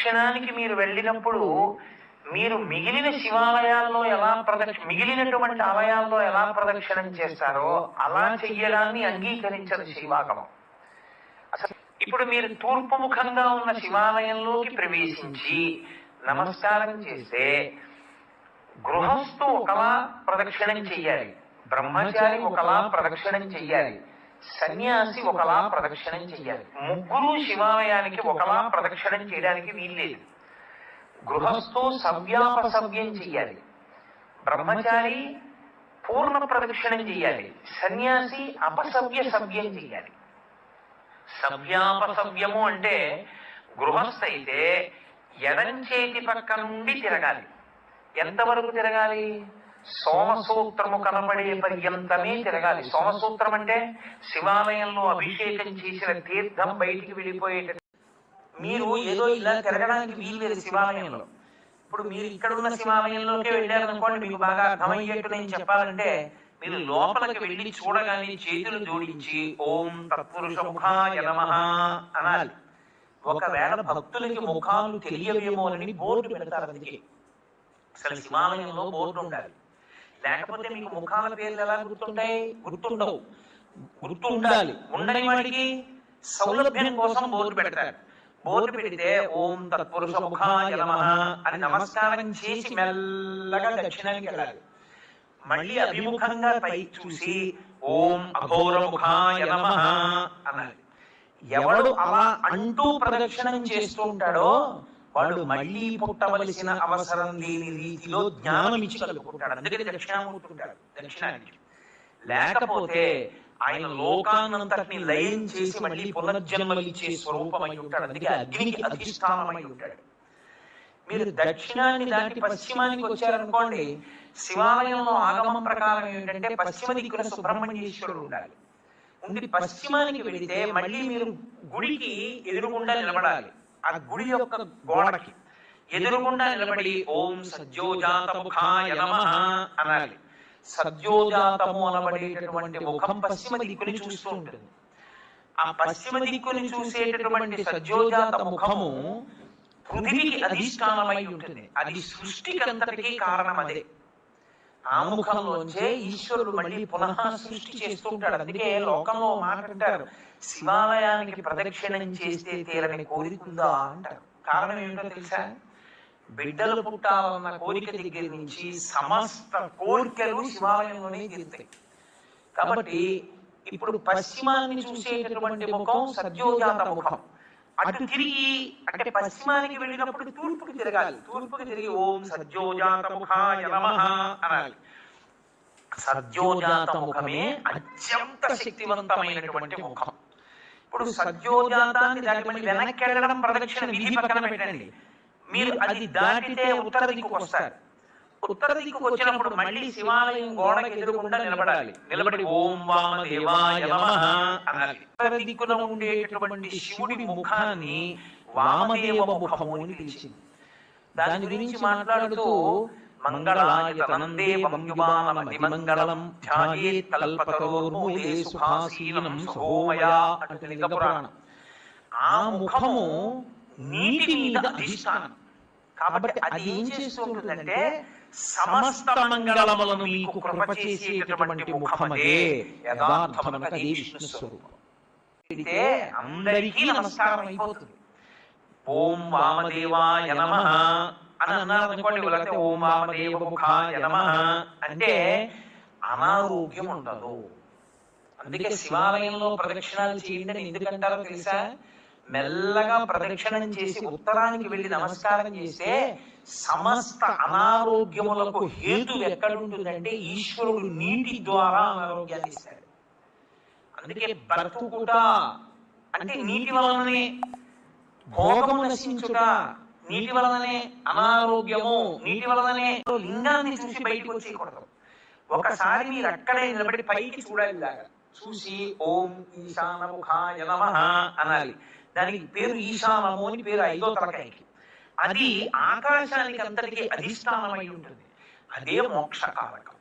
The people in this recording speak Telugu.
ప్రదక్షిణానికి మీరు వెళ్ళినప్పుడు మీరు మిగిలిన శివాలయాల్లో ఎలా మిగిలినటువంటి ఆలయాల్లో ఎలా ప్రదక్షిణం చేస్తారో అలా చెయ్యడాన్ని అంగీకరించదు శివాగమం. అసలు ఇప్పుడు మీరు తూర్పు ముఖంగా ఉన్న శివాలయంలోకి ప్రవేశించి నమస్కారం చేస్తే గృహస్థు ఒకలా ప్రదక్షిణం చెయ్యాలి, బ్రహ్మచారి ఒకలా ప్రదక్షిణం చెయ్యాలి, సన్యాసి ఒకలా ప్రదక్షిణం చెయ్యాలి. ముగ్గురు శివాలయానికి ఒకలా ప్రదక్షిణం చేయడానికి వీల్లేదు. గృహస్థు సవ్యాపసవ్యం చెయ్యాలి, బ్రహ్మచారి పూర్ణ ప్రదక్షిణం చెయ్యాలి, సన్యాసి అపసవ్య సవ్యం చెయ్యాలి. సవ్యాపసవ్యము అంటే గృహస్థ అయితే ఎడం చేతి పక్క నుండి తిరగాలి. ఎంతవరకు తిరగాలి? సోమసూత్రము కనబడే పర్యంతమే తిరగాలి. సోమసూత్రం అంటే శివాలయంలో అభిషేకం చేసిన తీర్థం బయటికి వెళ్ళిపోయేట. మీరు ఏదో ఇలా తిరగడానికి వీల్లేదు శివాలయంలో. ఇప్పుడు మీరు ఇక్కడ ఉన్న శివాలయంలోకి వెళ్ళారనుకోండి, మీకు బాగా అర్థమయ్యేట్టు నేను చెప్పాలంటే మీరు లోపలికి వెళ్ళి చూడగానే చేతులు జోడించి ఓం తత్పురుష ముఖాయ నమః అనాలి. ఒకవేళ భక్తులకి ముఖాలు తెలియవేమోనని బోర్డు పెడతారు. అందుకే అసలు శివాలయంలో బోర్డు ఉండాలి, లేకపోతే మీకు ముఖాల పేర్లు ఎలా గుర్తుంటాయి? గుర్తుండవు. గుర్తుండాలి. ఉండని వాడికి సౌలభ్యం కోసం బోర్డు పెడతారు. బోర్డు పెడితే ఓం తత్పురుష ముఖాయ నమః అని నమస్కారం చేసి మెల్లగా దక్షిణానికి వెళ్ళాలి. మళ్ళీ అభిముఖంగా పై చూసి ఓం అఘోర ముఖాయ నమః అనాలి. ఎవడు అలా అంటూ ప్రదక్షిణం చేస్తూ ఉంటాడో వాడు మళ్ళీ పుట్టవలసిన అవసరం లేని రీతిలో జ్ఞానం ఇచ్చి కలుపుకుంటాడు. అందుకని దక్షిణామూర్తి ఉంటాడు దక్షిణానికి. లేకపోతే ఆయన లోకాన్నంతటిని లయం చేసి మళ్ళీ పునర్జన్మలు ఇచ్చే స్వరూపమై ఉంటాడు. అందుకే అగ్నికి అధిష్టానమై ఉంటాడు. మీరు దక్షిణాన్ని దాటి పశ్చిమానికి వచ్చారనుకోండి, శివాలయంలో ఆగమం ప్రకారం ఏమిటంటే పశ్చిమ దిక్కున సుబ్రహ్మణ్యేశ్వరుడు ఉండాలి. ఉండి పశ్చిమానికి వెళితే మళ్ళీ మీరు గుడికి ఎదురుగుండా నిలబడాలి. ఆ గుడి యొక్క గోడకి ఎదురుగుండా నిలబడి ఓం సజ్జోజాత ముఖాయ నమః అనాలి. సద్యోజాతము అనబడేటటువంటి ముఖం పశ్చిమ దిక్కుని చూస్తూ ఉంటుంది. ఆ పశ్చిమ దిక్కుని చూసేటటువంటి సద్యోజాత ముఖము పృథివీకి అధిష్టానమై ఉంటుంది. అది సృష్టికంతటికీ కారణం అదే. ఆ ముఖంలోంచే ఈశ్వరుడు మళ్ళీ పునః సృష్టి చేస్తూ ఉంటాడు. అందుకే లోకంలో మాట్లాడతారు, శివాలయానికి ప్రదక్షిణం చేస్తే తీరని కోరికుందా అంటారు. కారణం ఏమిటో తెలుసా? బిడ్డలు పుట్టాలన్న కోరిక దగ్గర నుంచి సమస్త కోరికలు శివాలయంలోనే తీరుతాయి. కాబట్టి ఇప్పుడు పశ్చిమాన్ని చూసేటటువంటి ముఖం సద్యోజాత ముఖం. అటు తిరిగి అంటే పశ్చిమానికి వెళ్ళినప్పుడు తూర్పుకి తిరగాలి. తూర్పుకి తిరిగి ఓం సద్యోజాత ముఖాయ నమః అనాలి. సద్యోజాత ముఖమే అత్యంత శక్తివంతమైనటువంటి ముఖం. ఇప్పుడు సద్యోజాతాన్ని దాటి మళ్ళీ వెనక్కి వెళ్ళడం ప్రదక్షిణ విధి పక్కన పెట్టండి. మీరు అది దాటితే ఉత్తర దిక్కుకు వస్తారు. ఉత్తర దిక్కుకు వచ్చినప్పుడు మళ్ళీ శివాలయం గోడకి ఎదురుగుండా నిలబడాలి. నిలబడి ఓం వామదేవాయ నమః అనాలి. ఉత్తర దిక్కున ఉండేటటువంటి శివుడి ముఖాన్ని వామదేవ ముఖము అని పిలిచింది. దాని గురించి మాట్లాడుతూ మంగళాయ తనందేవం యువానమతిమంగళం ధ్యాయేత్ కల్పతరోర్మూలే సుఖాసీనం సోమయా అంటే లింగ పురాణం. ఆ ముఖము నీటి మీద అధిష్టానం కాబట్టి అది ఏం చేస్తుంటుందంటే సమస్త మంగళములను మీకు కృప చేసేటటువంటి ముఖమదే యథార్థమునకు అది విష్ణు స్వరూపం. అయితే అందరికీ నమస్కారం అయిపోతుంది. ఓం వామదేవాయ నమః అని అన్నారనుకోండి, లేకపోతే ఓం వామదేవ ముఖాయ నమః అంటే అనారోగ్యం ఉండదు. అందుకే శివాలయంలో ప్రదక్షిణాలు చేయండి అని ఎందుకంటారో తెలుసా? మెల్లగా ప్రదక్షిణం చేసి ఉత్తరానికి వెళ్ళి నమస్కారం చేస్తే సమస్త అనారోగ్యములకు హేతు ఎక్కడుంటుందంటే ఈశ్వరుడు నీటి ద్వారా అనారోగ్యాన్ని ఇస్తాడు. అందుకే బ్రతుకుట అంటే నీటి వలననే, భోగము నశించుట నీటి వలననే, అనారోగ్యము నీటి వలననే. లింగాన్ని చూసి బయటకు వచ్చేయకూడదు. ఒకసారి మీరు అక్కడే నిలబడి పైకి చూడాలి. చూసి ఓం ఈశానముఖాయ నమః అనాలి. దానికి పేరు ఈశానము అని పేరు, ఐదో తలకాయకి. అది ఆకాశానికి అంతటికీ అధిష్టానమై ఉంటుంది. అదే మోక్ష కారకం.